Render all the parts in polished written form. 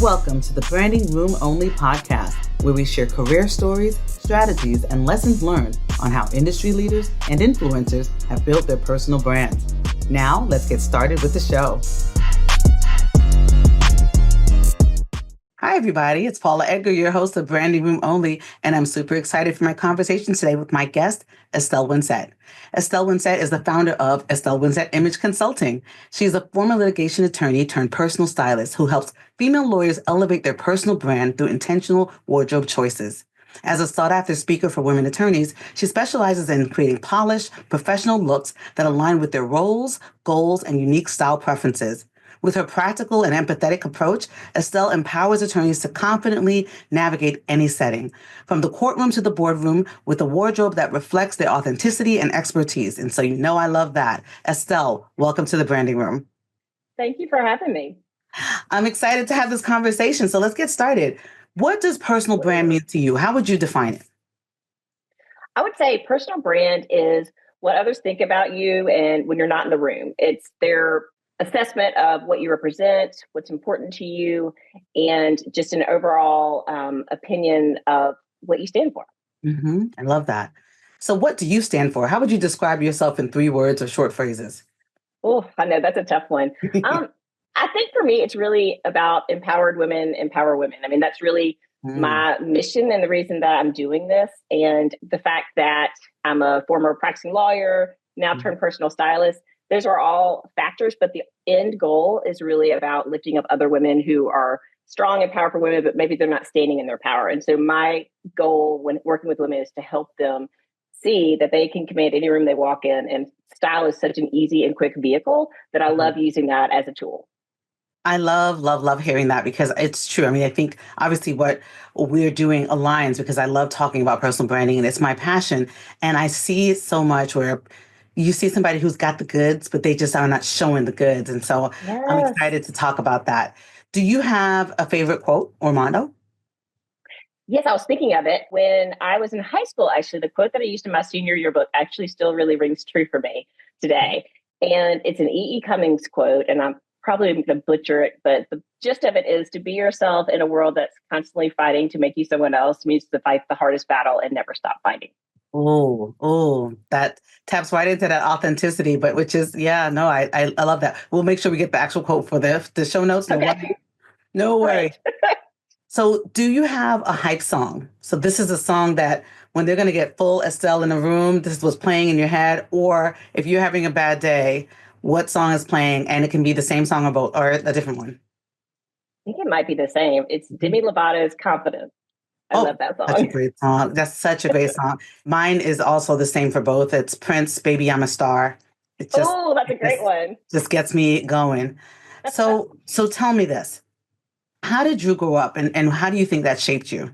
Welcome to the Branding Room Only podcast, where we share career stories, strategies, and lessons learned on how industry leaders and influencers have built their personal brands. Now, let's get started with the show. Hi, everybody. It's Paula Edgar, your host of Branding Room Only, and I'm super excited for my conversation today with my guest, Estelle Winsett. Estelle Winsett is the founder of Estelle Winsett Image Consulting. She's a former litigation attorney turned personal stylist who helps female lawyers elevate their personal brand through intentional wardrobe choices. As a sought-after speaker for women attorneys, she specializes in creating polished, professional looks that align with their roles, goals, and unique style preferences. With her practical and empathetic approach, Estelle empowers attorneys to confidently navigate any setting, from the courtroom to the boardroom, with a wardrobe that reflects their authenticity and expertise. And so you know I love that. Estelle, welcome to the Branding Room. Thank you for having me. I'm excited to have this conversation. So let's get started. What does personal brand mean to you? How would you define it? I would say personal brand is what others think about you and when you're not in the room. It's their assessment of what you represent, what's important to you, and just an overall opinion of what you stand for. I love that. So what do you stand for? How would you describe yourself in 3 words or short phrases? Oh, I know that's a tough one. I think for me, it's really about empowered women, empower women. I mean, that's really my mission and the reason that I'm doing this. And the fact that I'm a former practicing lawyer, now turned personal stylist, those are all factors, but the end goal is really about lifting up other women who are strong and powerful women, but maybe they're not standing in their power. And so my goal when working with women is to help them see that they can command any room they walk in. And style is such an easy and quick vehicle that I love using that as a tool. I love hearing that because it's true. I mean, I think obviously what we're doing aligns because I love talking about personal branding and it's my passion. And I see it so much where you see somebody who's got the goods, but they just are not showing the goods. And so I'm excited to talk about that. Do you have a favorite quote or motto? Yes, I was thinking of it when I was in high school. Actually, the quote that I used in my senior yearbook actually still really rings true for me today. And it's an E.E. Cummings quote, and I'm probably going to butcher it, but the gist of it is to be yourself in a world that's constantly fighting to make you someone else means to fight the hardest battle and never stop fighting. Oh, that taps right into that authenticity, but which is, I love that. We'll make sure we get the actual quote for the show notes. No worry. Right. So do you have a hype song? So this is a song that when they're going to get full Estelle in the room, this is what's playing in your head. Or if you're having a bad day, what song is playing? And it can be the same song or a different one. I think it might be the same. It's Demi Lovato's Confidence. I love that song. Such a great song. That's such a great song. Mine is also the same for both. It's Prince, Baby, I'm a Star. That's a great one. Just gets me going. So tell me this. How did you grow up and how do you think that shaped you?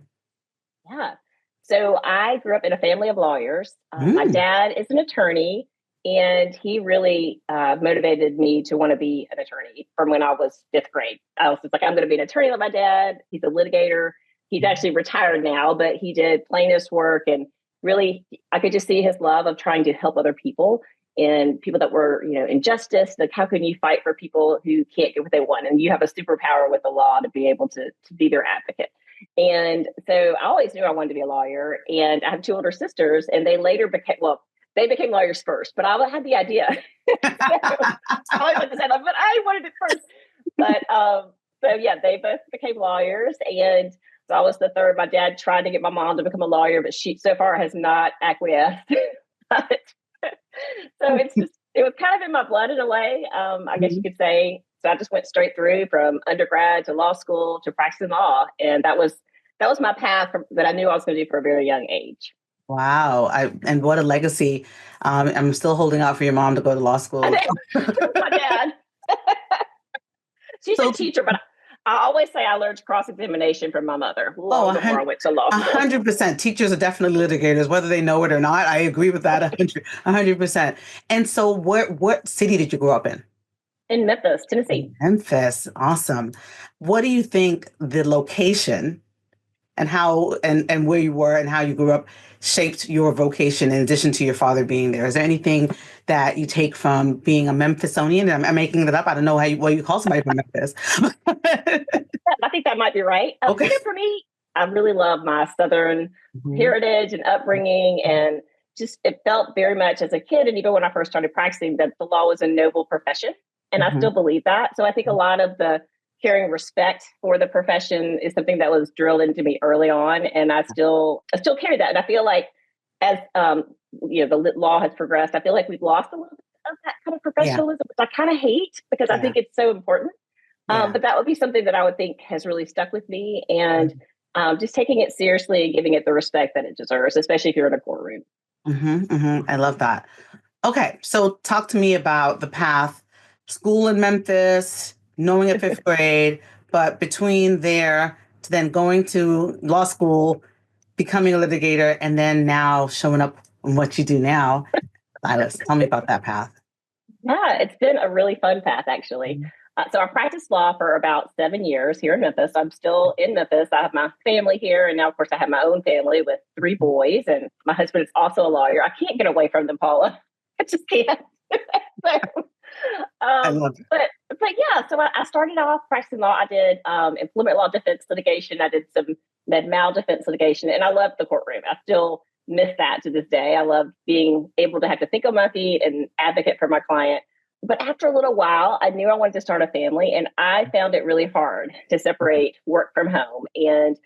Yeah. So I grew up in a family of lawyers. My dad is an attorney, and he really motivated me to want to be an attorney from when I was 5th grade. I was just like, I'm going to be an attorney like my dad. He's a litigator. He's actually retired now, but he did plaintiff's work. And really, I could just see his love of trying to help other people and people that were, in justice. Like, how can you fight for people who can't get what they want? And you have a superpower with the law to be able to be their advocate. And so I always knew I wanted to be a lawyer. And I have 2 older sisters, and they later they became lawyers first, but I had the idea. I always wanted to say that, but I wanted it first. But they both became lawyers. And so I was the third. My dad tried to get my mom to become a lawyer, but she so far has not acquiesced. So it was kind of in my blood in a way, I guess you could say. So I just went straight through from undergrad to law school to practicing law. And that was my path that I knew I was going to do for a very young age. Wow. And what a legacy. I'm still holding out for your mom to go to law school. My dad. She's a teacher, but I always say I learned cross-examination from my mother before I went to law school. 100%. Teachers are definitely litigators, whether they know it or not. I agree with that 100%. And so what city did you grow up in? In Memphis, Tennessee. Memphis. Awesome. What do you think the location and how and where you were and how you grew up shaped your vocation in addition to your father being there? Is there anything that you take from being a Memphisian? I'm making that up. I don't know what you call somebody from Memphis. I think that might be right. Okay. For me, I really love my Southern heritage and upbringing, and just it felt very much as a kid, and even when I first started practicing, that the law was a noble profession, and I still believe that. So I think a lot of the caring respect for the profession is something that was drilled into me early on, and I still carry that. And I feel like as the law has progressed, I feel like we've lost a little bit of that kind of professionalism, which I kind of hate because I think it's so important. But that would be something that I would think has really stuck with me, and just taking it seriously and giving it the respect that it deserves, especially if you're in a courtroom. I love that. Okay, so talk to me about the path, school in Memphis, knowing at fifth grade, but between there to then going to law school, becoming a litigator, and then now showing up on what you do now. Stylist, tell me about that path. Yeah, it's been a really fun path, actually. So I practiced law for about 7 years here in Memphis. I'm still in Memphis. I have my family here. And now, of course, I have my own family with 3 boys. And my husband is also a lawyer. I can't get away from them, Paula. I just can't. so, I love it. but yeah, so I started off practicing law. I did employment law defense litigation. I did some med mal defense litigation. And I loved the courtroom. I still miss that to this day. I love being able to have to think on my feet and advocate for my client. But after a little while, I knew I wanted to start a family, and I found it really hard to separate work from home. And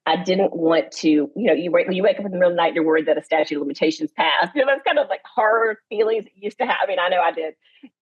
I didn't want to, when you wake up in the middle of the night, you're worried that a statute of limitations passed. That's kind of like hard feelings that you used to have. I mean, I know I did.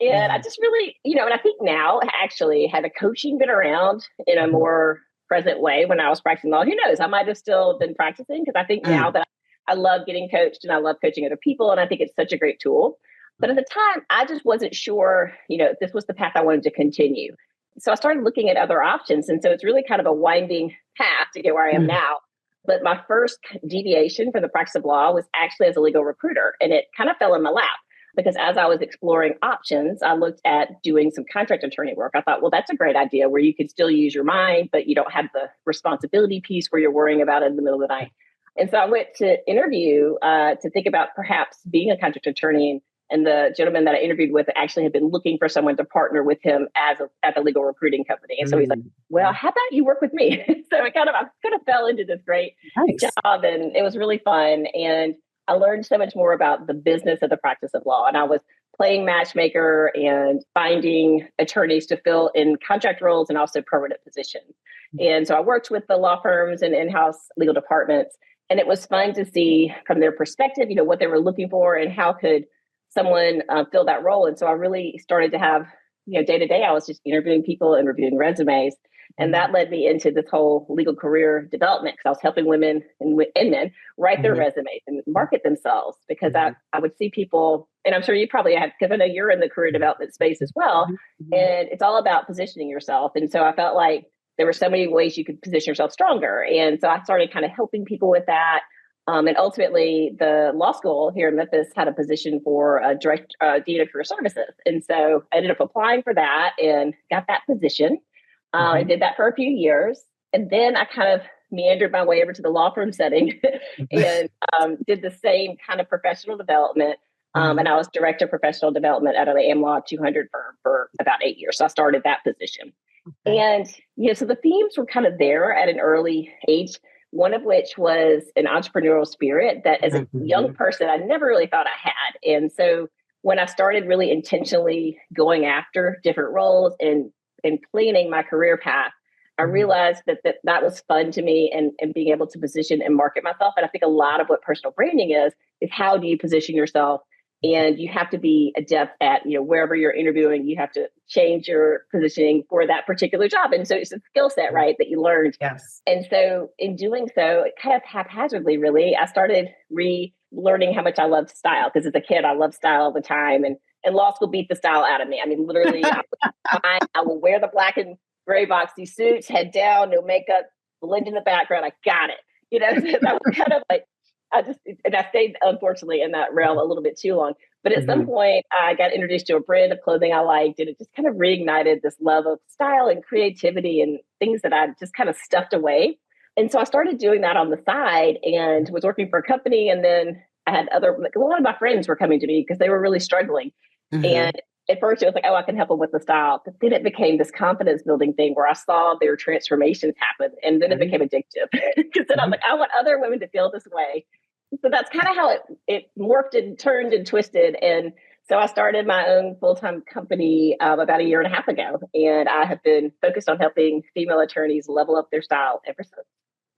And I just really, and I think now actually had the coaching been around in a more present way when I was practicing law, who knows, I might have still been practicing, because I think now that I love getting coached and I love coaching other people, and I think it's such a great tool. But at the time, I just wasn't sure, if this was the path I wanted to continue. So I started looking at other options. And so it's really kind of a winding path to get where I am now. But my first deviation from the practice of law was actually as a legal recruiter. And it kind of fell in my lap, because as I was exploring options, I looked at doing some contract attorney work. I thought, well, that's a great idea where you could still use your mind, but you don't have the responsibility piece where you're worrying about it in the middle of the night. And so I went to interview to think about perhaps being a contract attorney. And the gentleman that I interviewed with actually had been looking for someone to partner with him at the legal recruiting company. And so he's like, well, how about you work with me? So I kind of fell into this great job, and it was really fun. And I learned so much more about the business of the practice of law. And I was playing matchmaker and finding attorneys to fill in contract roles and also permanent positions. And so I worked with the law firms and in-house legal departments. And it was fun to see from their perspective, what they were looking for and how could someone fill that role. And so I really started to have, day to day, I was just interviewing people and reviewing resumes. And that led me into this whole legal career development, because I was helping women and men write their resumes and market themselves, because I would see people, and I'm sure you probably have, because I know you're in the career development space as well. And it's all about positioning yourself. And so I felt like there were so many ways you could position yourself stronger. And so I started kind of helping people with that. And ultimately, the law school here in Memphis had a position for direct dean of career services. And so I ended up applying for that and got that position. I did that for a few years. And then I kind of meandered my way over to the law firm setting and did the same kind of professional development. And I was director of professional development at an AmLaw 200 firm for about 8 years. So I started that position. And, so the themes were kind of there at an early age. One of which was an entrepreneurial spirit that as a young person, I never really thought I had. And so when I started really intentionally going after different roles and planning my career path, I realized that was fun to me, and being able to position and market myself. And I think a lot of what personal branding is how do you position yourself? And you have to be adept at, wherever you're interviewing, you have to change your positioning for that particular job. And so it's a skill set, right, that you learned. Yes. And so in doing so, kind of haphazardly, really, I started relearning how much I loved style, because as a kid, I loved style all the time. And law school beat the style out of me. I mean, literally, I will wear the black and gray boxy suits, head down, no makeup, blend in the background. I got it. That was kind of like, I stayed, unfortunately, in that realm a little bit too long. But at some point, I got introduced to a brand of clothing I liked, and it just kind of reignited this love of style and creativity and things that I just kind of stuffed away. And so I started doing that on the side and was working for a company. And then I had a lot of my friends were coming to me because they were really struggling. And at first it was like, oh, I can help them with the style. But then it became this confidence building thing where I saw their transformations happen. And then it became addictive because then I was like, I want other women to feel this way. So that's kind of how it morphed and turned and twisted. And so I started my own full-time company about a year and a half ago. And I have been focused on helping female attorneys level up their style ever since.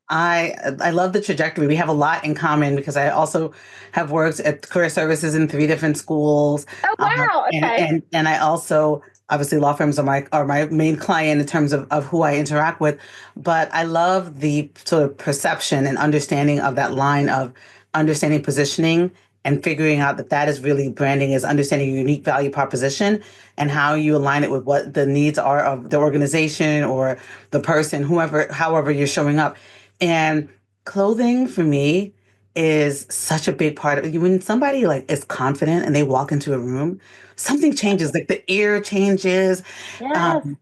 I love the trajectory. We have a lot in common because I also have worked at career services in 3 different schools, Oh, wow. and, Okay. and I also obviously law firms are my main client in terms of who I interact with. But I love the sort of perception and understanding of that line of understanding positioning and figuring out that that is really branding is understanding your unique value proposition and how you align it with what the needs are of the organization or the person, whoever, however you're showing up. And clothing for me is such a big part of it. When somebody like is confident and they walk into a room, something changes, like the air changes, Yes. um,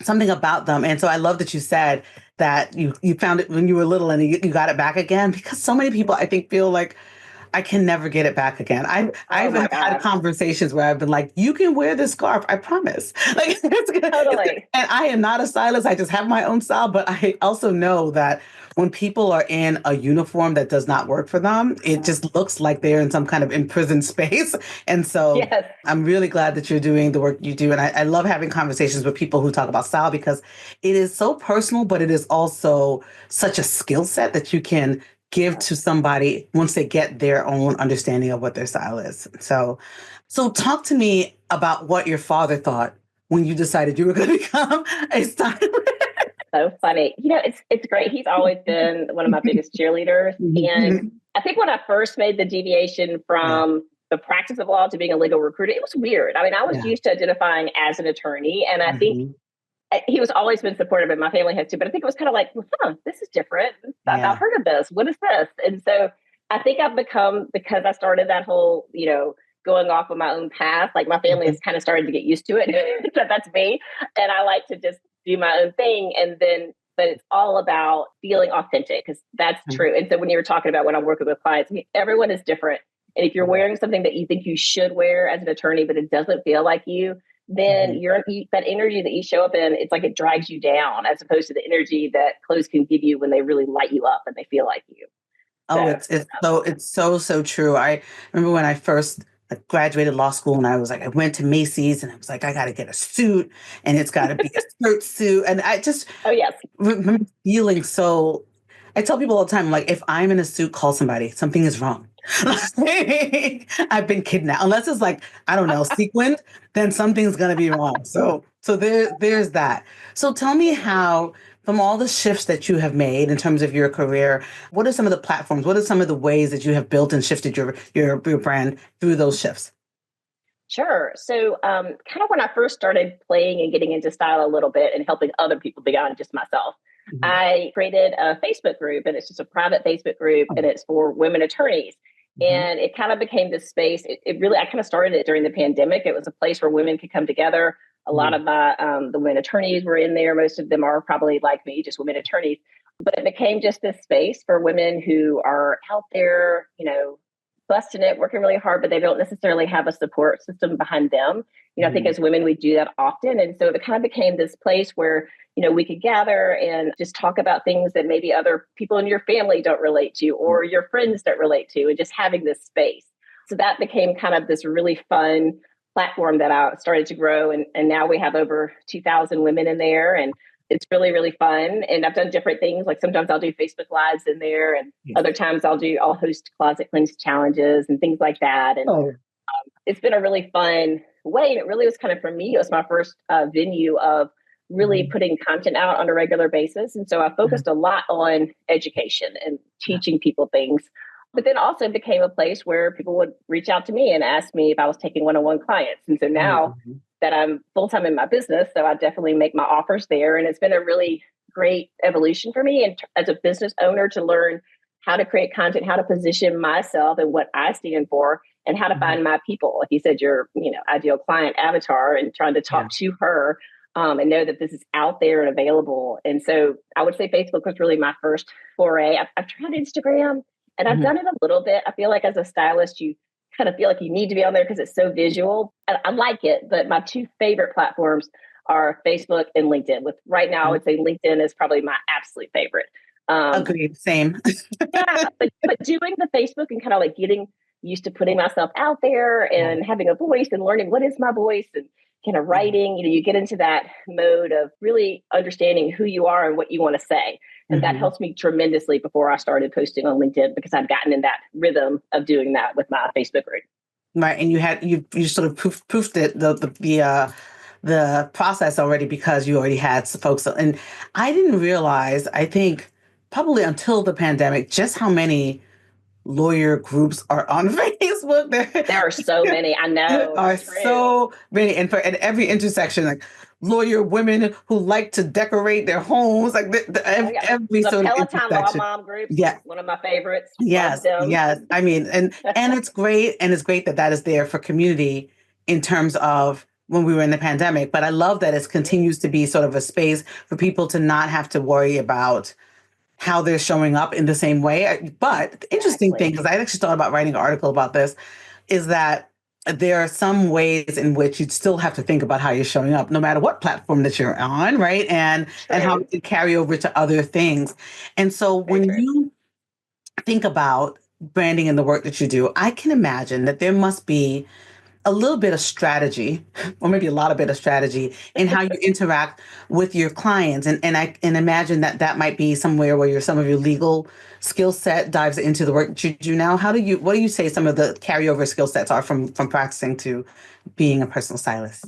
something about them. And so I love that you said that you found it when you were little and you got it back again because so many people I think feel like I can never get it back again. Oh I've my had gosh. conversations where I've been like, "You can wear this scarf, I promise." Like, Totally. and I am not a stylist. I just have my own style, but I also know that when people are in a uniform that does not work for them, it just looks like they're in some kind of imprisoned space. And so Yes. I'm really glad that you're doing the work you do. And I love having conversations with people who talk about style because it is so personal, but it is also such a skill set that you can give to somebody once they get their own understanding of what their style is. So talk to me about what your father thought when you decided you were going to become a stylist. So funny. It's great. He's always been one of my biggest cheerleaders. And I think when I first made the deviation Yeah, from the practice of law to being a legal recruiter, it was weird. I mean, I was yeah. used to identifying as an attorney, and I think Mhm. he was always been supportive, and my family has too. But I think it was kind of like, well, this is different. I've Yeah. heard of this. What is this? And so I think I've become, because I started that whole, going off of my own path. Like my family has kind of started to get used to it. So that's me, and I like to just do my own thing. And then, but it's all about feeling authentic because that's Mhm. true. And so when you were talking about when I'm working with clients, I mean, everyone is different. And if you're wearing something that you think you should wear as an attorney, but it doesn't feel like you, then Mhm. that energy that you show up in, it's like it drags you down as opposed to the energy that clothes can give you when they really light you up and they feel like you. Oh, So it's so true. I remember when I first like, graduated law school, and I was like, I went to Macy's, and I was like, I got to get a suit, and it's got to be a skirt suit, and I just oh yes. remember feeling so. I tell people all the time, like, if I'm in a suit, call somebody. Something is wrong. I've been kidnapped. Unless it's like, I don't know, sequined, then something's gonna be wrong. So there's that. So tell me how, from all the shifts that you have made in terms of your career, what are some of the platforms? What are some of the ways that you have built and shifted your brand through those shifts? Sure. So, kind of when I first started playing and getting into style a little bit and helping other people beyond just myself, Mhm. I created a Facebook group, and it's just a private Facebook group, and it's for women attorneys. Mhm. And it kind of became this space. It really, I kind of started it during the pandemic. It was a place where women could come together. A lot Mhm. of the women attorneys were in there. Most of them are probably like me, just women attorneys. But it became just this space for women who are out there, busting it, working really hard, but they don't necessarily have a support system behind them. I think Mhm. as women, we do that often. And so it kind of became this place where, we could gather and just talk about things that maybe other people in your family don't relate to or your friends don't relate to, and just having this space. So that became kind of this really fun platform that I started to grow. And now we have over 2,000 women in there. And it's really, really fun. And I've done different things. Like sometimes I'll do Facebook Lives in there, and Yes. other times I'll host closet cleanse challenges and things like that. And Oh. it's been a really fun way. And it really was kind of, for me, it was my first venue of really Mhm. putting content out on a regular basis. And so I Mhm. focused a lot on education and Yeah. teaching people things. But then also became a place where people would reach out to me and ask me if I was taking one-on-one clients. And so now Mhm. that I'm full-time in my business, so I definitely make my offers there. And it's been a really great evolution for me, and as a business owner, to learn how to create content, how to position myself and what I stand for, and how to Mhm. find my people. Like you said, your ideal client avatar, and trying to Yeah. talk to her, and know that this is out there and available. And so I would say Facebook was really my first foray. I've tried Instagram, and I've Mhm. done it a little bit. I feel like as a stylist, you kind of feel like you need to be on there because it's so visual. I like it, but my two favorite platforms are Facebook and LinkedIn. With right now, I would say LinkedIn is probably my absolute favorite. Agreed. Same. Yeah, but doing the Facebook and kind of like getting used to putting myself out there and having a voice and learning what is my voice and kind of writing, you get into that mode of really understanding who you are and what you want to say. And that helps me tremendously before I started posting on LinkedIn, because I've gotten in that rhythm of doing that with my Facebook group. Right. And you sort of proofed it, the process already, because you already had some folks. And I didn't realize, I think probably until the pandemic, just how many lawyer groups are on Facebook. There are so many. I know. There are It's true. so many, and for at every intersection, like lawyer women who like to decorate their homes, like every The sort of Peloton Law intersection. Mom group. Yeah. One of my favorites. Yes. Yes. I mean, and it's great, and it's great that that is there for community in terms of when we were in the pandemic. But I love that it continues to be sort of a space for people to not have to worry about how they're showing up in the same way. But the interesting thing, because I actually thought about writing an article about this, is that there are some ways in which you'd still have to think about how you're showing up, no matter what platform that you're on, right? And how it can carry over to other things. And so when you think about branding and the work that you do, I can imagine that there must be a little bit of strategy, or maybe a lot of bit of strategy, in how you interact with your clients. And I can imagine that that might be somewhere where some of your legal skill set dives into the work that you do now. What do you say some of the carryover skill sets are from practicing to being a personal stylist?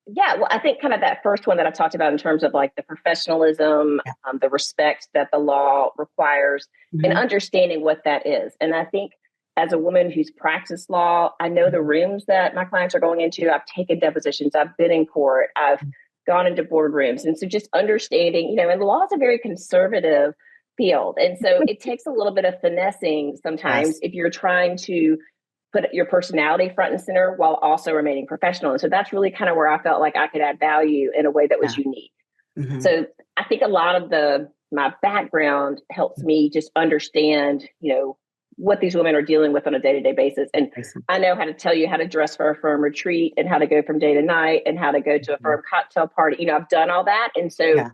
Yeah, well, I think kind of that first one that I talked about in terms of like the professionalism, the respect that the law requires, and understanding what that is. And I think as a woman who's practiced law, I know the rooms that my clients are going into. I've taken depositions, I've been in court, I've gone into boardrooms. And so just understanding, and law is a very conservative field. And so it takes a little bit of finessing sometimes if you're trying to put your personality front and center while also remaining professional. And so that's really kind of where I felt like I could add value in a way that was unique. So I think a lot of my background helps me just understand, what these women are dealing with on a day-to-day basis. And I know how to tell you how to dress for a firm retreat and how to go from day to night and how to go to a firm cocktail party. I've done all that. And so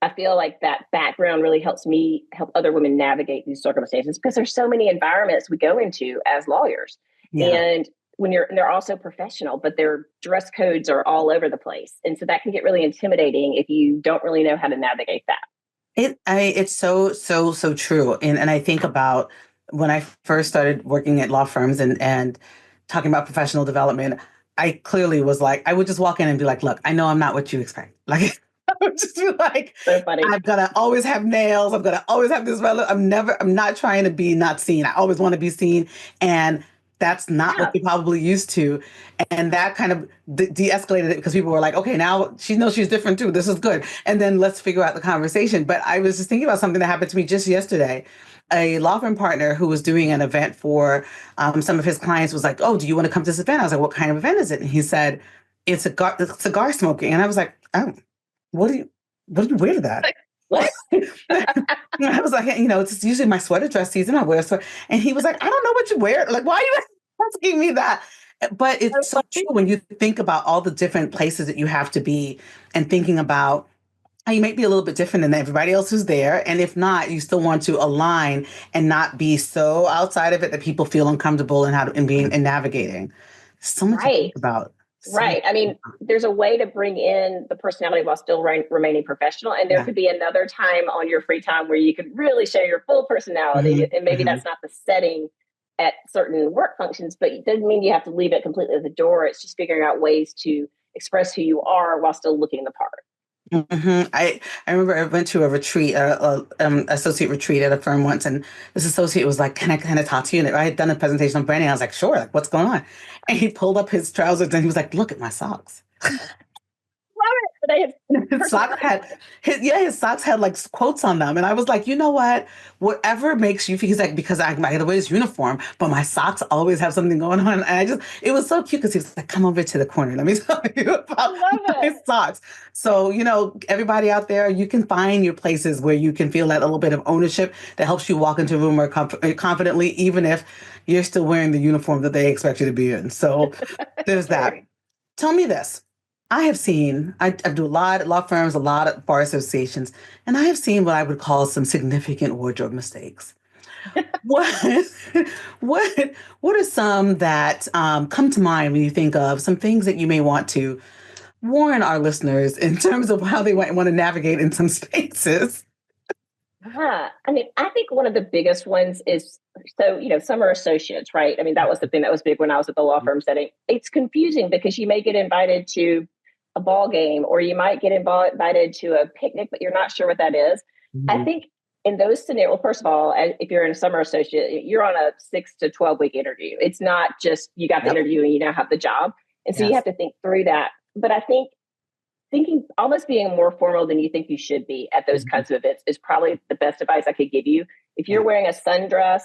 I feel like that background really helps me help other women navigate these circumstances, because there's so many environments we go into as lawyers. And they're also professional, but their dress codes are all over the place. And so that can get really intimidating if you don't really know how to navigate that. It's so true. And I think about when I first started working at law firms and talking about professional development, I clearly was like, I would just walk in and be like, look, I know I'm not what you expect. Like, I would just be like, so funny. I've got to always have nails. I'm going to always have this. I'm not trying to be not seen. I always want to be seen. And that's not what you're probably used to. And that kind of de-escalated it, because people were like, okay, now she knows she's different too. This is good. And then let's figure out the conversation. But I was just thinking about something that happened to me just yesterday. A law firm partner who was doing an event for some of his clients was like, oh, do you want to come to this event? I was like, what kind of event is it? And he said, it's cigar smoking. And I was like, oh, what do you wear to that? What? I was like, it's usually my sweater dress season. I wear a sweater. And he was like, I don't know what you wear. Like, why are you asking me that? But it's so true when you think about all the different places that you have to be, and thinking about how you might be a little bit different than everybody else who's there. And if not, you still want to align and not be so outside of it that people feel uncomfortable in navigating. So much to think about. Right. I mean, there's a way to bring in the personality while still remaining professional. And there could be another time on your free time where you could really show your full personality. And maybe that's not the setting at certain work functions, but it doesn't mean you have to leave it completely at the door. It's just figuring out ways to express who you are while still looking the part. I remember I went to a retreat, associate retreat at a firm once, and this associate was like, "Can I kind of talk to you?" And I had done a presentation on branding. I was like, "Sure, like, what's going on?" And he pulled up his trousers and he was like, "Look at my socks." His socks had like quotes on them. And I was like, you know what? Whatever makes you feel, he's like, because I gotta wear this uniform, but my socks always have something going on. And it was so cute, because he was like, come over to the corner. Let me tell you about my socks. So, everybody out there, you can find your places where you can feel that little bit of ownership that helps you walk into a room more confidently, even if you're still wearing the uniform that they expect you to be in. So there's that. Tell me this. I do a lot at law firms, a lot at bar associations, and I have seen what I would call some significant wardrobe mistakes. What, what, what are some that come to mind when you think of some things that you may want to warn our listeners in terms of how they might want to navigate in some spaces? I mean, I think one of the biggest ones is summer associates, right? I mean, that was the thing that was big when I was at the law firm setting. It's confusing because you may get invited to a ball game or you might get invited to a picnic, but you're not sure what that is. I Mhm. think in those scenarios, well, first of all, if you're in a summer associate, you're on a 6 to 12 week interview. It's not just you got the Yep. interview and you now have the job. And so you Yes. have to think through that. But I think thinking almost being more formal than you think you should be at those Mhm. kinds of events is probably the best advice I could give you. If you're Yeah. wearing a sundress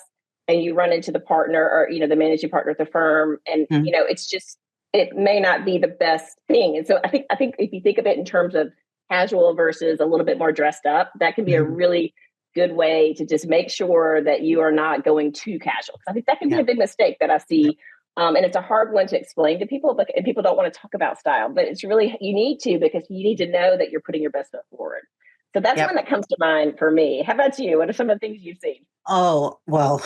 and you run into the partner or the managing partner at the firm, and Mhm. it's just it may not be the best thing. And so I think if you think of it in terms of casual versus a little bit more dressed up, that can be a Mhm. really good way to just make sure that you are not going too casual. Because I think that can be Yeah. a big mistake that I Yep. see, and it's a hard one to explain to people, but and people don't want to talk about style, but it's really you need to because you need to know that you're putting your best foot forward. So that's Yep. one that comes to mind for me. How about you? What are some of the things you've seen? Oh, well,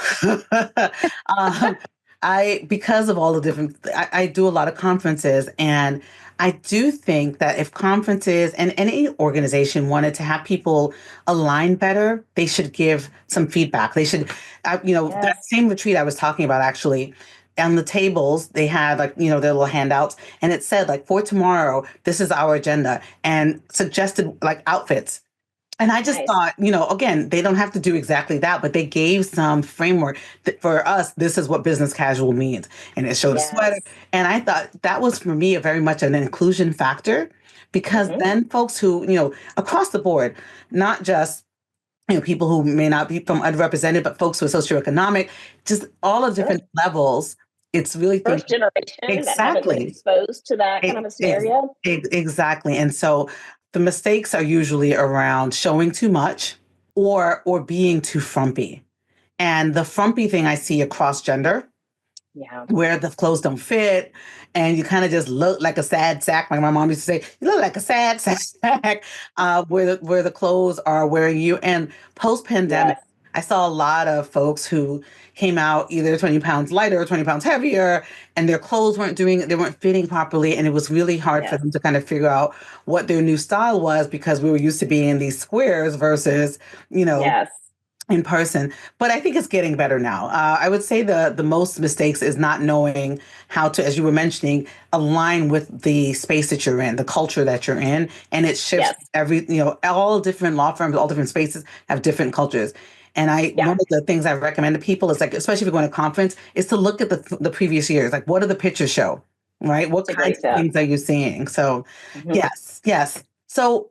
um, because of all the different, I do a lot of conferences, and I do think that if conferences and any organization wanted to have people align better, they should give some feedback. They should, that Yes. same retreat I was talking about actually, on the tables, they had like, their little handouts, and it said like for tomorrow, this is our agenda and suggested like outfits. And I just Nice. thought, again, they don't have to do exactly that, but they gave some framework that for us, this is what business casual means. And it showed a sweater. Yes. And I thought that was for me a very much an inclusion factor because Hmm. then folks who, across the board, not just, people who may not be from underrepresented, but folks who are socioeconomic, just all the Sure. different levels. It's really First thinking generation that haven't been exactly. exposed to that kind of a scenario. Exactly. And so the mistakes are usually around showing too much or being too frumpy. And the frumpy thing I see across gender, Yeah. where the clothes don't fit and you kind of just look like a sad sack. Like my mom used to say, you look like a sad sack, where the clothes are wearing you. And post pandemic, Yes. I saw a lot of folks who came out either 20 pounds lighter or 20 pounds heavier, and their clothes they weren't fitting properly. And it was really hard for Yes. them to kind of figure out what their new style was because we were used to being in these squares versus, you know, Yes. in person. But I think it's getting better now. I would say the most mistakes is not knowing how to, as you were mentioning, align with the space that you're in, the culture that you're in, and it shifts Yes. all different law firms, all different spaces have different cultures. And Yeah. one of the things I recommend to people is like, especially if you're going to a conference, is to look at the previous years. Like, what do the pictures show? Right? What It's a great kinds of step. things are you seeing? So, Mhm. yes, yes. So,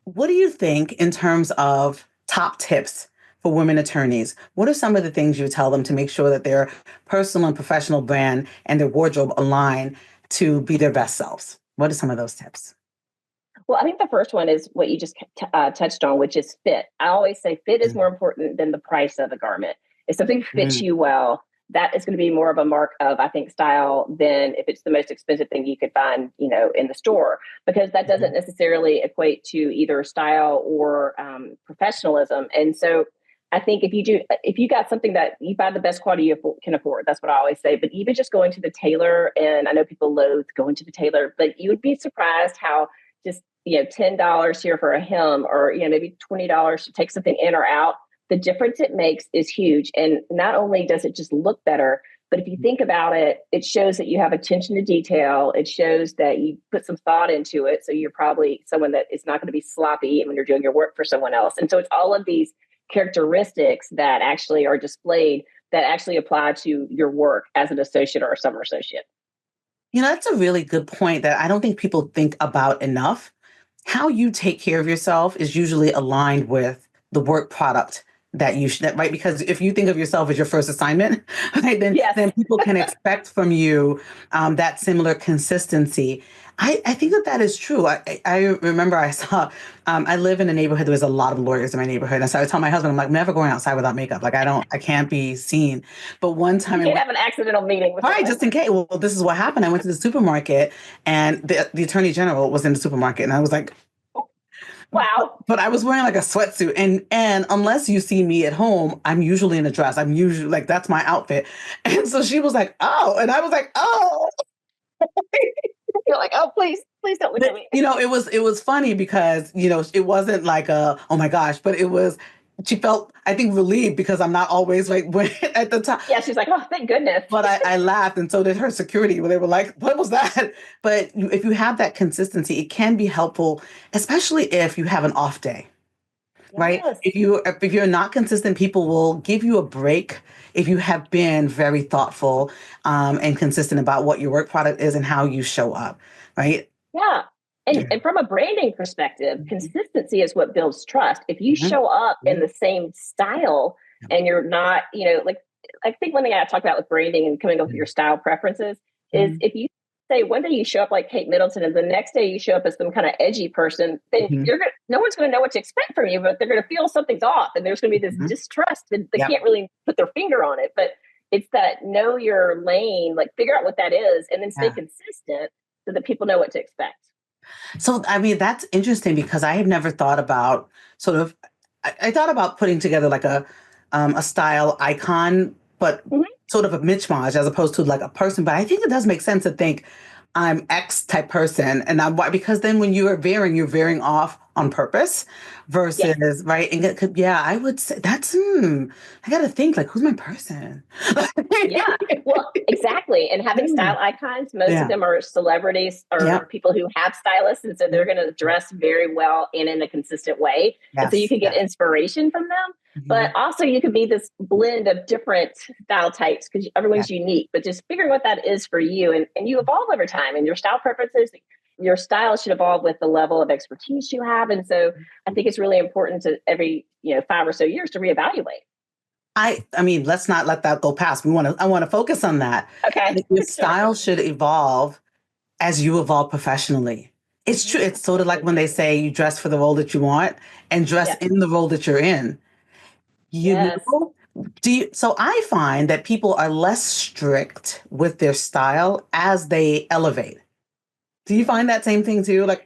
what do you think in terms of top tips for women attorneys? What are some of the things you tell them to make sure that their personal and professional brand and their wardrobe align to be their best selves? What are some of those tips? Well, I think the first one is what you just touched on, which is fit. I always say fit is more important than the price of the garment. If something fits Mm-hmm. you well, that is going to be more of a mark of, I think, style than if it's the most expensive thing you could find, in the store, because that doesn't necessarily equate to either style or professionalism. And so I think if you got something that you buy the best quality you can afford, that's what I always say. But even just going to the tailor, and I know people loathe going to the tailor, but you would be surprised how just $10 here for a hem, or maybe $20 to take something in or out, the difference it makes is huge. And not only does it just look better, but if you think about it, it shows that you have attention to detail. It shows that you put some thought into it. So you're probably someone that is not going to be sloppy when you're doing your work for someone else. And so it's all of these characteristics that actually are displayed that actually apply to your work as an associate or a summer associate. That's a really good point that I don't think people think about enough. How you take care of yourself is usually aligned with the work product that you should, right? Because if you think of yourself as your first assignment, right, then Yes. people can expect from you that similar consistency. I think that that is true. I remember I saw, I live in a neighborhood. There was a lot of lawyers in my neighborhood. And so I tell my husband, I'm like, I'm never going outside without makeup. Like, I can't be seen. But one time You I can't went, have an accidental meeting with all right, someone. just in case. Well, this is what happened. I went to the supermarket and the attorney general was in the supermarket. And I was like, Wow. but I was wearing like a sweatsuit. And unless you see me at home, I'm usually in a dress. I'm usually like, that's my outfit. And so she was like, oh, and I was like, oh. You're like, oh, please, please don't look at But, me. it was funny because, it wasn't like oh my gosh, but she felt, I think, relieved because I'm not always like when, at the time. Yeah, she's like, oh, thank goodness. But I laughed, and so did her security, where they were like, what was that? But if you have that consistency, it can be helpful, especially if you have an off day, right? Yes. If you're not consistent, people will give you a break if you have been very thoughtful and consistent about what your work product is and how you show up, right? Yeah. Yeah. And from a branding perspective, Mhm. consistency is what builds trust. If you Mhm. show up in Mhm. the same style and you're not, like I think one thing I talk about with branding and coming up with your style preferences is Mhm. if you say one day you show up like Kate Middleton and the next day you show up as some kind of edgy person, then Mhm. no one's going to know what to expect from you, but they're going to feel something's off and there's going to be this Mhm. distrust and they Yep. can't really put their finger on it. But it's that know your lane, like figure out what that is and then stay Yeah. consistent so that people know what to expect. So, I mean, that's interesting because I have never thought about sort of, I thought about putting together like a style icon, but Mhm. sort of a mismatch as opposed to like a person. But I think it does make sense to think I'm X type person. And I'm why, because then when you're veering off on purpose Yes. versus, right. And yeah, I would say I got to think like, who's my person? Yeah. Well, exactly. And having Yeah. style icons, most of Yeah. them are celebrities or Yep. people who have stylists. And so they're going to dress very well and in a consistent way. And so you Yes. can get Yes. inspiration from them. But Mhm. also, you can be this blend of different style types because Yes. everyone's unique. But just figuring what that is for you, and you evolve over time, and your style preferences, your style should evolve with the level of expertise you have. And so, I think it's really important to every 5 or so years to reevaluate. I mean, let's not let that go past. I want to focus on that. Okay, That your sure. style should evolve as you evolve professionally. It's true. It's sort of That's like so when they true. say you dress for the role that you want and dress Yes. in the role that you're in. You Yes. know, so I find that people are less strict with their style as they elevate. Do you find that same thing too? Like,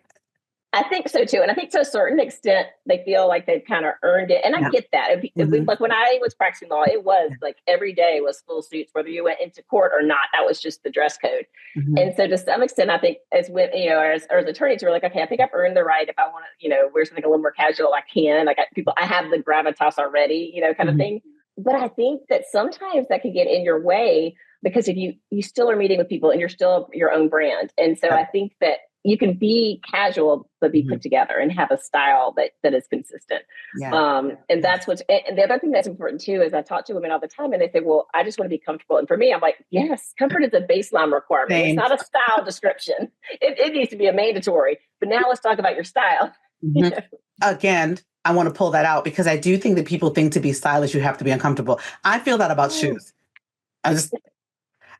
I think so too. And I think to a certain extent, they feel like they've kind of earned it. And I yeah. get that. Hmm. Like when I was practicing law, it was like every day was full suits, whether you went into court or not. That was just the dress code. Hmm. And so to some extent, I think as attorneys, we're like, okay, I think I've earned the right. If I want to, wear something a little more casual, I can. Like I have the gravitas already, kind of Hmm. thing. But I think that sometimes that can get in your way because if you still are meeting with people and you're still your own brand. And so I think that you can be casual but be Hmm. put together and have a style that is consistent. Yeah. And Yeah. that's and the other thing that's important too is I talk to women all the time and they say, well, I just want to be comfortable. And for me, I'm like, yes, comfort is a baseline requirement. It's Same. not a style description. It needs to be a mandatory. But now let's talk about your style. Mhm. Again, I want to pull that out because I do think that people think to be stylish, you have to be uncomfortable. I feel that about Oh, shoes. I just,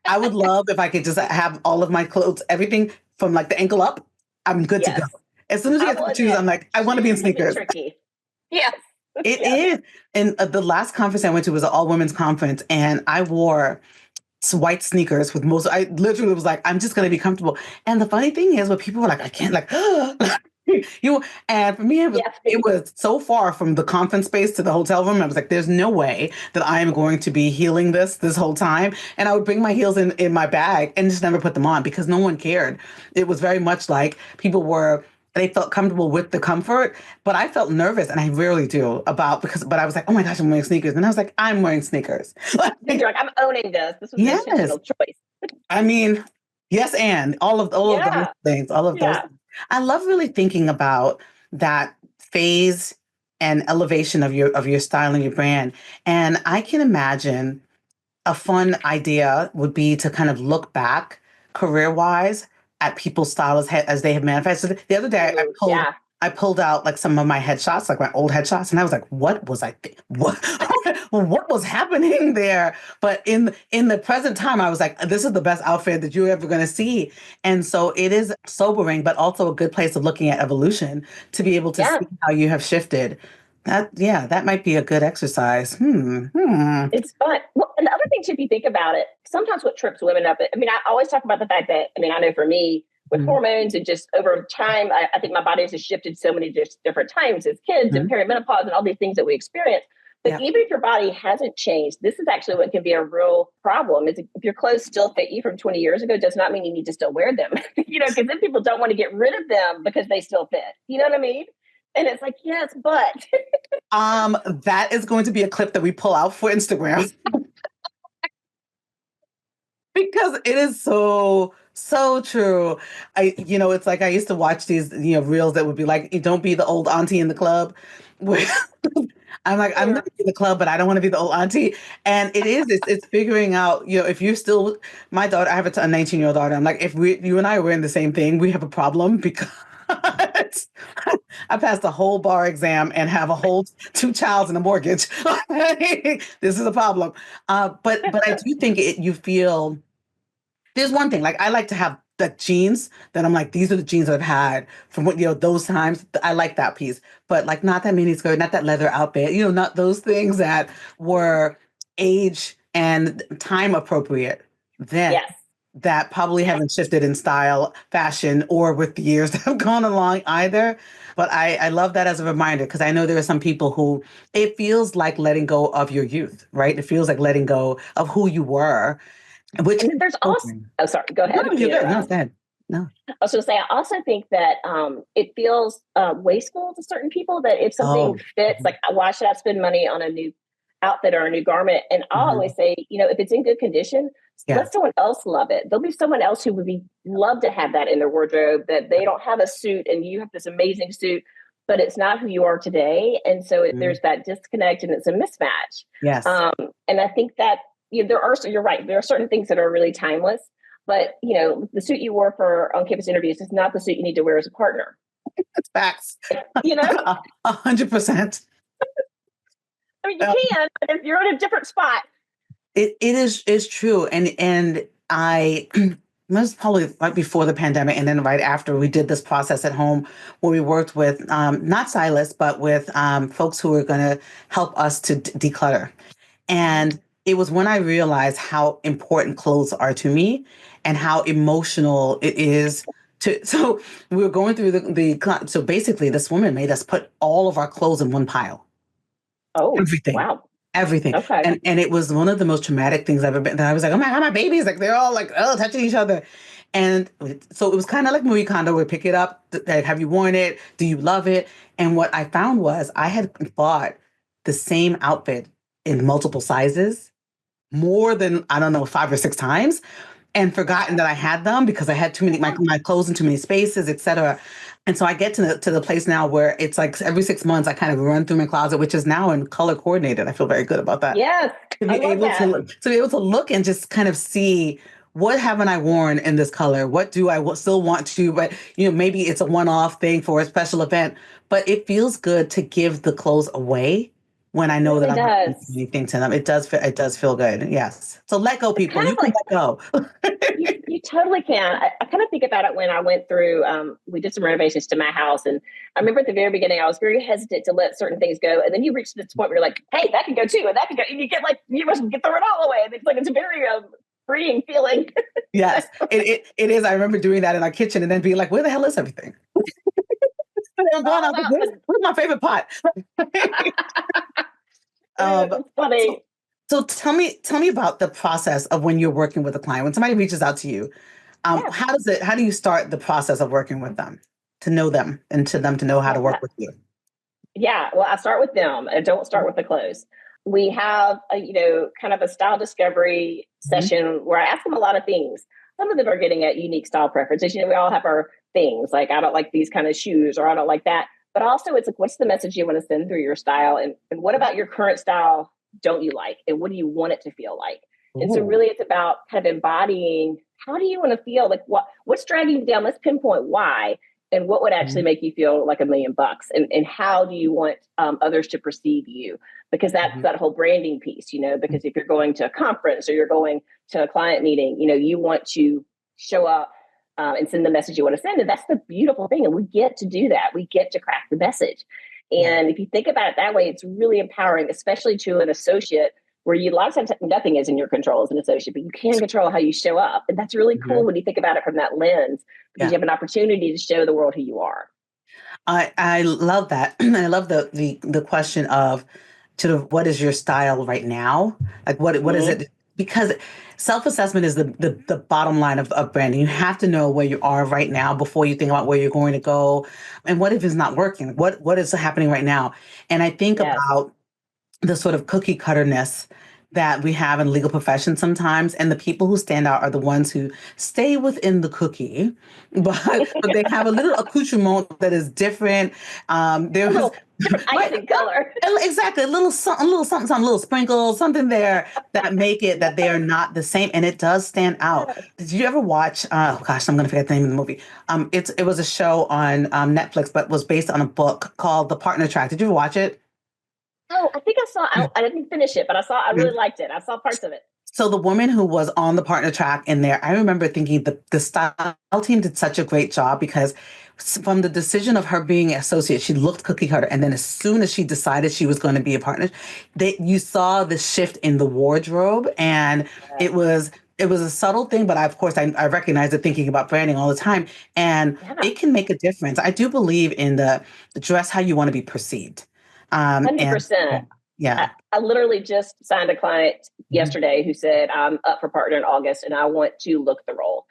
I would love if I could just have all of my clothes, everything from like the ankle up. I'm good to go. yes. As soon as you I get to will the shoes, admit, I'm like, I want to be in shoes can be sneakers. tricky. Yes. It Yes. is. And the last conference I went to was an all women's conference, and I wore white sneakers with most. I literally was like, I'm just going to be comfortable. And the funny thing is, when people were like, I can't, like, and for me, Yes. it was so far from the conference space to the hotel room. I was like, there's no way that I am going to be healing this whole time. And I would bring my heels in my bag and just never put them on because no one cared. It was very much like they felt comfortable with the comfort, but I felt nervous, and I rarely do but I was like, oh my gosh, I'm wearing sneakers. And I was like, I'm wearing sneakers. Because you're like, I'm owning this. This was an Yes. intentional choice. I mean, yes, and all of those Yeah. things, all of those. Yeah. I love really thinking about that phase and elevation of your style and your brand. And I can imagine a fun idea would be to kind of look back career-wise at people's style as they have manifested. The other day, Ooh, yeah. I pulled out like some of my headshots, like my old headshots, and I was like, "What was what what was happening there?" But in the present time, I was like, "This is the best outfit that you're ever going to see." And so it is sobering, but also a good place of looking at evolution to be able to Yeah, see how you have shifted. Yeah, that might be a good exercise. Hmm. it's fun. Well, and the other thing too, if you think about it, sometimes what trips women up, I mean, I always talk about the fact that, I mean, I know for me, with Hmm. hormones and just over time, I think my body has just shifted so many different times as kids and Hmm. perimenopause and all these things that we experience. But Yeah. even if your body hasn't changed, this is actually what can be a real problem. Is if your clothes still fit you from 20 years ago, does not mean you need to still wear them. Because then people don't want to get rid of them because they still fit. You know what I mean? And it's like, yes, but That is going to be a clip that we pull out for Instagram. Because it is so true. It's like I used to watch these, reels that would be like, don't be the old auntie in the club. Where I'm like, I'm gonna be the club, but I don't want to be the old auntie. And it's figuring out, if you're still my daughter, I have a 19-year-old daughter. I'm like, if you and I are wearing the same thing, we have a problem because I passed a whole bar exam and have a whole two childs and a mortgage. This is a problem. But I do think you feel there's one thing, like I like to have the jeans that I'm like, these are the jeans I've had from what, those times. I like that piece, but like not that mini skirt, not that leather outfit, not those things that were age and time appropriate then yes. that probably haven't shifted in style, fashion, or with the years that have gone along either. But I love that as a reminder because I know there are some people who it feels like letting go of your youth, right? It feels like letting go of who you were, which And then there's also, oh, sorry, go no, ahead. you're good. No, go ahead. No. I was going to say, I also think that it feels wasteful to certain people that if something Oh. fits, like, why should I spend money on a new outfit or a new garment? And I Mhm. always say, if it's in good condition, Yeah. let someone else love it. There'll be someone else who would be love to have that in their wardrobe, that they don't have a suit and you have this amazing suit, but it's not who you are today. And so Mhm. there's that disconnect and it's a mismatch. Yes. Um, and I think that you're right. There are certain things that are really timeless, but the suit you wore for on-campus interviews is not the suit you need to wear as a partner. That's facts. You know, 100%. I mean, you can, but if you're in a different spot. It is true. And I was probably right before the pandemic and then right after we did this process at home where we worked with not stylists, but with folks who were going to help us to declutter. And it was when I realized how important clothes are to me and how emotional it is to. So we were going through so basically this woman made us put all of our clothes in one pile. Oh, Everything. wow. Everything. Okay. And it was one of the most traumatic things I've ever been. That I was like, oh my God, my babies, like they're all like, oh, touching each other. And so it was kind of like Marie Kondo would pick it up. Like, have you worn it? Do you love it? And what I found was I had bought the same outfit in multiple sizes more than, I don't know, 5 or 6 times and forgotten that I had them because I had too many my clothes in too many spaces, etc. And so I get to the place now where it's like every 6 months I kind of run through my closet, which is now in color coordinated. I feel very good about that. Yes, To I be love able to that. look, and just kind of see what haven't I worn in this color? What do I still want to? But maybe it's a one-off thing for a special event. But it feels good to give the clothes away when I It know that really I'm not does. doing anything to them. It does feel good. Yes. So let go, It's people. kind You of can like let go. you totally can. I kind of think about it when I went through. We did some renovations to my house, and I remember at the very beginning I was very hesitant to let certain things go, and then you reach this point where you're like, "Hey, that can go too, and that can go," and you get like you must get throw it all away. And it's a very freeing feeling. Yes, it is. I remember doing that in our kitchen and then being like, where the hell is everything? I'm going All out, about where's my favorite pot? it's So, funny. so tell me about the process of when you're working with a client. When somebody reaches out to you, Yeah, how do you start the process of working with them to know them and to them to know how to work yeah. with you? Yeah, well, I start with them. I don't start with the clothes. We have kind of a style discovery Mhm. session where I ask them a lot of things. Some of them are getting at unique style preferences. We all have our things, like I don't like these kind of shoes or I don't like that. But also it's like, what's the message you want to send through your style? And what about your current style don't you like? And what do you want it to feel like? And so Ooh. really it's about kind of embodying how do you want to feel? Like what's dragging you down? Let's pinpoint why. and what would actually Mhm. make you feel like $1 million, and how do you want others to perceive you, because that's Mhm. that whole branding piece, because if you're going to a conference or you're going to a client meeting, you want to show up and send the message you want to send, and that's the beautiful thing, and we get to do that. We get to craft the message, Yeah. and if you think about it that way, it's really empowering, especially to an associate, where you a lot of times nothing is in your control as an associate, but you can control how you show up. And that's really cool Mhm. when you think about it from that lens, because Yeah. you have an opportunity to show the world who you are. I love that. I love the question of sort of what is your style right now? Like what is Mm-hmm. it? Because self-assessment is the bottom line of branding. You have to know where you are right now before you think about where you're going to go. And what if it's not working? What is happening right now? And I think Yes. about the sort of cookie cutterness that we have in legal profession sometimes, and the people who stand out are the ones who stay within the cookie, but they have a little accoutrement that is different. A There was little different right, icing color. exactly, a little something, something, a little sprinkle, something there that make it that they are not the same, and it does stand out. Yes. Did you ever watch? Oh gosh, I'm gonna forget the name of the movie. It was a show on Netflix, but was based on a book called The Partner Track. Did you ever watch it? Oh, I think I saw. I didn't finish it, but I really liked it. I saw parts of it. So the woman who was on the partner track in there, I remember thinking the style team did such a great job because from the decision of her being an associate, she looked cookie cutter. And then as soon as she decided she was going to be a partner, you saw the shift in the wardrobe. And it Yes. was it was a subtle thing, but of course I recognize it thinking about branding all the time. And Yeah. it can make a difference. I do believe in the dress how you want to be perceived. And 100%. I, yeah. I literally just signed a client Mhm. yesterday who said, I'm up for partner in August and I want to look the role.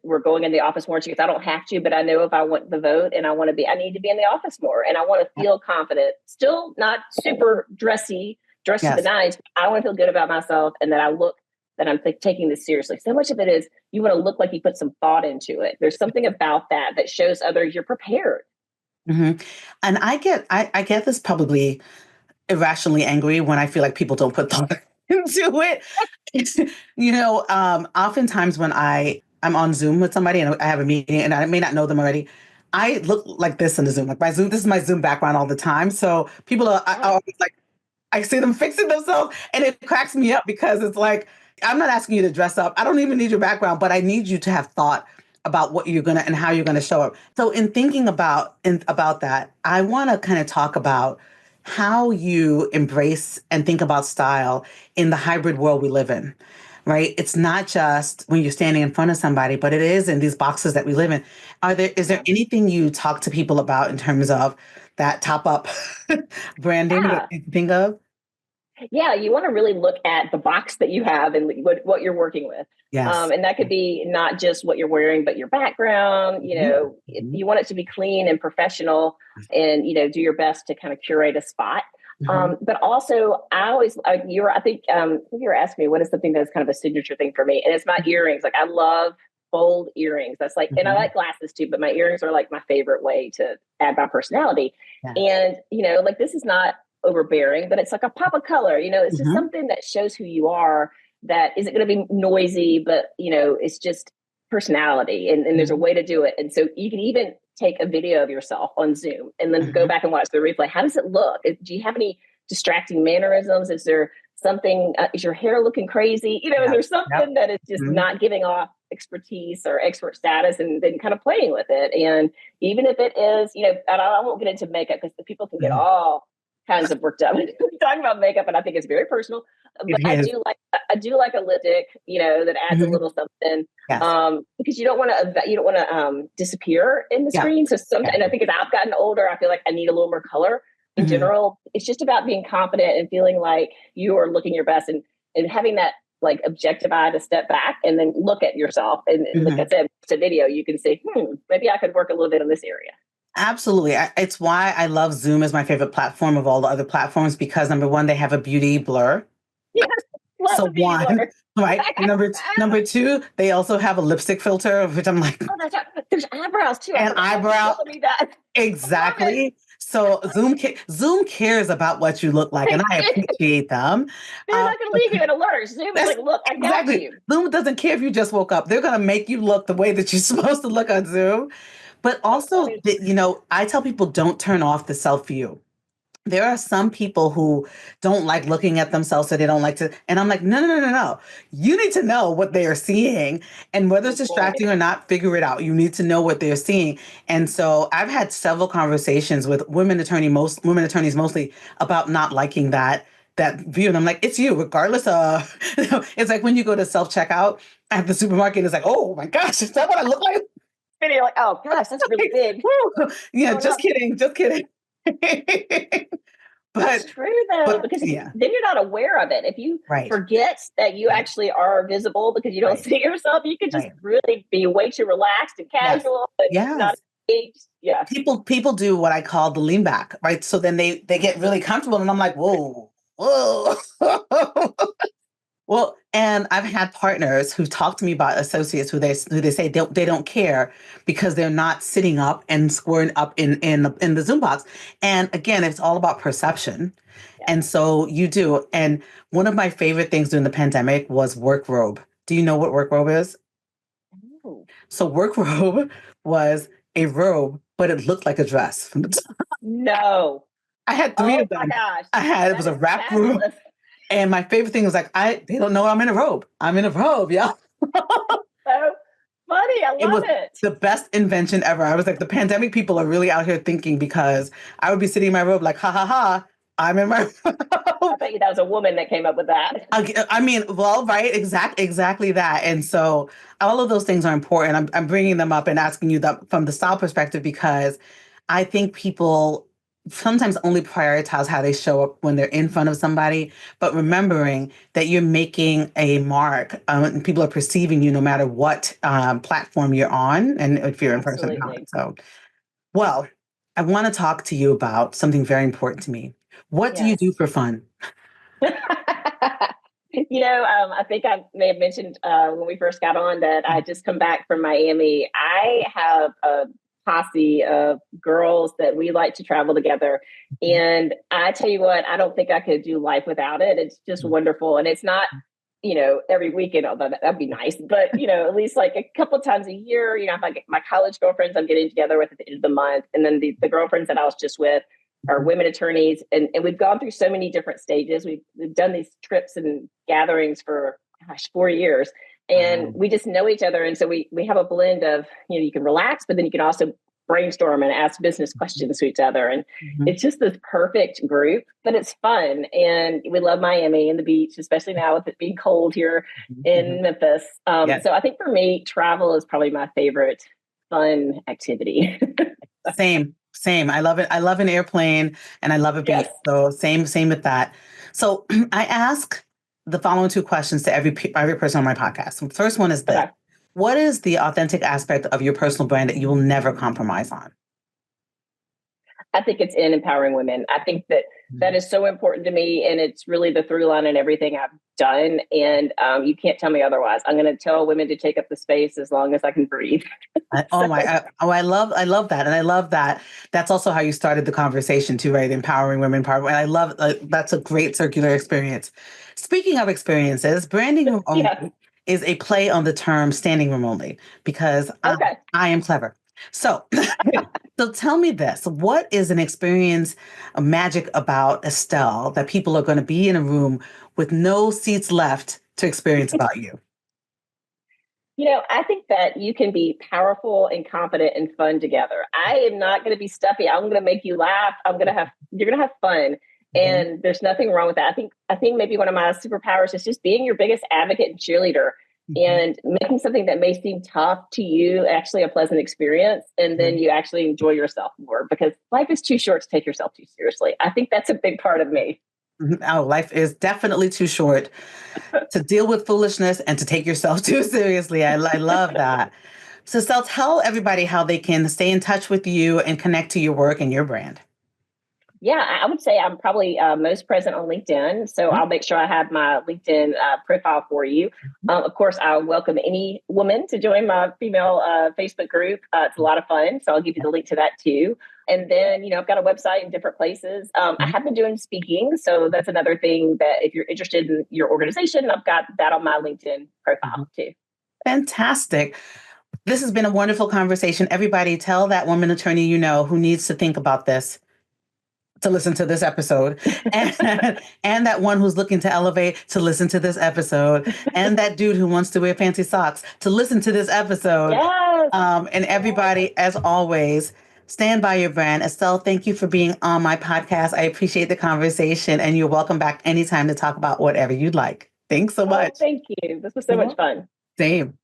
We're going in the office more because I don't have to, but I know if I want the vote and I need to be in the office more, and I want to feel confident, still not super dressed to the Yes. nines. But I want to feel good about myself, and that I'm taking this seriously. So much of it is you want to look like you put some thought into it. There's something about that shows others you're prepared. Hmm. And I get this probably irrationally angry when I feel like people don't put thought into it. It's, oftentimes when I'm on Zoom with somebody and I have a meeting and I may not know them already, I look like this in the Zoom. Like my Zoom, this is my Zoom background all the time. So people are Yes. always like, I see them fixing themselves and it cracks me up because it's like, I'm not asking you to dress up. I don't even need your background, but I need you to have thought about what you're gonna and how you're gonna show up. So in thinking about that, I want to kind of talk about how you embrace and think about style in the hybrid world we live in. Right? It's not just when you're standing in front of somebody, but it is in these boxes that we live in. Is there Yeah. anything you talk to people about in terms of that top up branding that Yeah. you think of? Yeah, you want to really look at the box that you have and what you're working with. Yes. And that could be not just what you're wearing, but your background. Mhm. You want it to be clean and professional, and do your best to kind of curate a spot. Mhm. But also, I think you were asking me what is something that's kind of a signature thing for me, and it's my earrings. Like I love bold earrings. That's like, and I Mhm. like glasses too, but my earrings are like my favorite way to add my personality. Yes. And like this is not overbearing, but it's like a pop of color. It's just Mhm. something that shows who you are. That isn't going to be noisy, but it's just personality, and there's a Mhm. way to do it. And so you can even take a video of yourself on Zoom and then go Mhm. back and watch the replay. How does it look? Do you have any distracting mannerisms? Is there something? Is your hair looking crazy? Is Yep. there Yep. something that is just Mhm. not giving off expertise or expert status, and then kind of playing with it? And even if it is, and I won't get into makeup because the people can get Mhm. all kinds of worked up talking about makeup, and I think it's very personal. But It is. I do like a lipstick, that adds a Mhm. little something, Yes. because you don't want to disappear in the Yeah. screen. So Yeah. and I think as I've gotten older, I feel like I need a little more color. In Mhm. general, it's just about being confident and feeling like you are looking your best, and having that like objective eye to step back and then look at yourself. And like I Mhm. said, it's a video, you can say, maybe I could work a little bit in this area. Absolutely. It's why I love Zoom as my favorite platform of all the other platforms because number one, they have a beauty blur. Yes, love So the beauty one, blur. right? And number two, they also have a lipstick filter, which I'm like, Oh, that's right. There's eyebrows too. I and forgot. I eyebrow. totally need that. I love it. Exactly. So Zoom cares about what you look like, and I appreciate them. They're not going to But leave you in a lurch. Zoom is that's like, look, I got exactly. you. Zoom doesn't care if you just woke up. They're going to make you look the way that you're supposed to look on Zoom. But also, I tell people don't turn off the self view. There are some people who don't like looking at themselves, so they don't like to. And I'm like, no, no, no, no, no. You need to know what they are seeing, and whether it's Good point. distracting or not, figure it out. You need to know what they're seeing. And so I've had several conversations with women attorneys mostly about not liking that view. And I'm like, it's you, regardless of. It's like when you go to self checkout at the supermarket. It's like, oh my gosh, is that what I look like? And you're like, oh gosh, that's really big. Woo. Yeah, Oh, just no. kidding, just kidding. That's but true though, but because yeah, then you're not aware of it. If you right, forget that you right, actually are visible because you don't right, see yourself, you can just right. really be way too relaxed and Yes, casual and not yes. engaged. Yes. People do what I call the lean back, right? So then they get really comfortable, and I'm like, whoa, whoa. Well, and I've had partners who talk to me about associates who they say they don't care because they're not sitting up and squaring up in the Zoom box. And again, it's all about perception. Yeah. And so you do. And one of my favorite things during the pandemic was work robe. Do you know what work robe is? Ooh. So work robe was a robe, but it looked like a dress from the top. No. I had three Oh of my them. gosh. It That was a is wrap robe. fabulous. And my favorite thing was like, they don't know I'm in a robe. I'm in a robe, yeah. So funny. I It love was it. the best invention ever. I was like, the pandemic people are really out here thinking because I would be sitting in my robe like, ha ha ha, I'm in my I robe. bet you that was a woman that came up with that. I mean, well, right, exactly that. And so all of those things are important. I'm bringing them up and asking you that from the style perspective because I think people sometimes only prioritize how they show up when they're in front of somebody, but remembering that you're making a mark, and people are perceiving you no matter what platform you're on, and if you're in person or not. Absolutely. So, well, I want to talk to you about something very important to me. What do you Yes. do for fun? I think I may have mentioned when we first got on that I just come back from Miami. I have a posse of girls that we like to travel together. And I tell you what, I don't think I could do life without it. It's just wonderful. And it's not, every weekend, although that'd be nice, but, at least like a couple of times a year, if I get my college girlfriends, I'm getting together with at the end of the month. And then the girlfriends that I was just with, are women attorneys, and we've gone through so many different stages. We've done these trips and gatherings for 4 years, and we just know each other. And so we have a blend of you can relax, but then you can also brainstorm and ask business questions to each other, and Mhm. it's just this perfect group. But it's fun, and we love Miami and the beach, especially now with it being cold here in Memphis. Yes. So I think for me, travel is probably my favorite fun activity. Same. I love it. I love an airplane and I love a beach. Yes. So same with that. So I ask the following two questions to every person on my podcast. The first one is this. Okay. What is the authentic aspect of your personal brand that you will never compromise on? I think it's in empowering women. I think that is so important to me, and it's really the through line in everything I've done. And you can't tell me otherwise. I'm going to tell women to take up the space as long as I can breathe. I love that, and I love that. That's also how you started the conversation too, right? Empowering women, and I love that's a great circular experience. Speaking of experiences, branding room only Yes. is a play on the term standing room only because Okay. I am clever. So, so tell me this: what is an experience, a magic about Estelle that people are going to be in a room with no seats left to experience about you? I think that you can be powerful and confident and fun together. I am not going to be stuffy. I'm going to make you laugh. You're going to have fun. Mhm. And there's nothing wrong with that. I think maybe one of my superpowers is just being your biggest advocate and cheerleader Mhm. and making something that may seem tough to you actually a pleasant experience. And then Mhm. you actually enjoy yourself more because life is too short to take yourself too seriously. I think that's a big part of me. Oh, life is definitely too short to deal with foolishness and to take yourself too seriously. I love that. So, Sel, tell everybody how they can stay in touch with you and connect to your work and your brand. Yeah, I would say I'm probably most present on LinkedIn. So I'll make sure I have my LinkedIn profile for you. Of course, I welcome any woman to join my female Facebook group. It's a lot of fun. So I'll give you the link to that too. And then, I've got a website in different places. I have been doing speaking. So that's another thing that if you're interested in your organization, I've got that on my LinkedIn profile too. Fantastic. This has been a wonderful conversation. Everybody, tell that woman attorney you know who needs to think about this to listen to this episode, and that one who's looking to elevate to listen to this episode, and that dude who wants to wear fancy socks to listen to this episode. Yes. And everybody, as always, stand by your brand. Estelle, thank you for being on my podcast. I appreciate the conversation, and you're welcome back anytime to talk about whatever you'd like. Thanks so much. Thank you. This was so much fun. Same.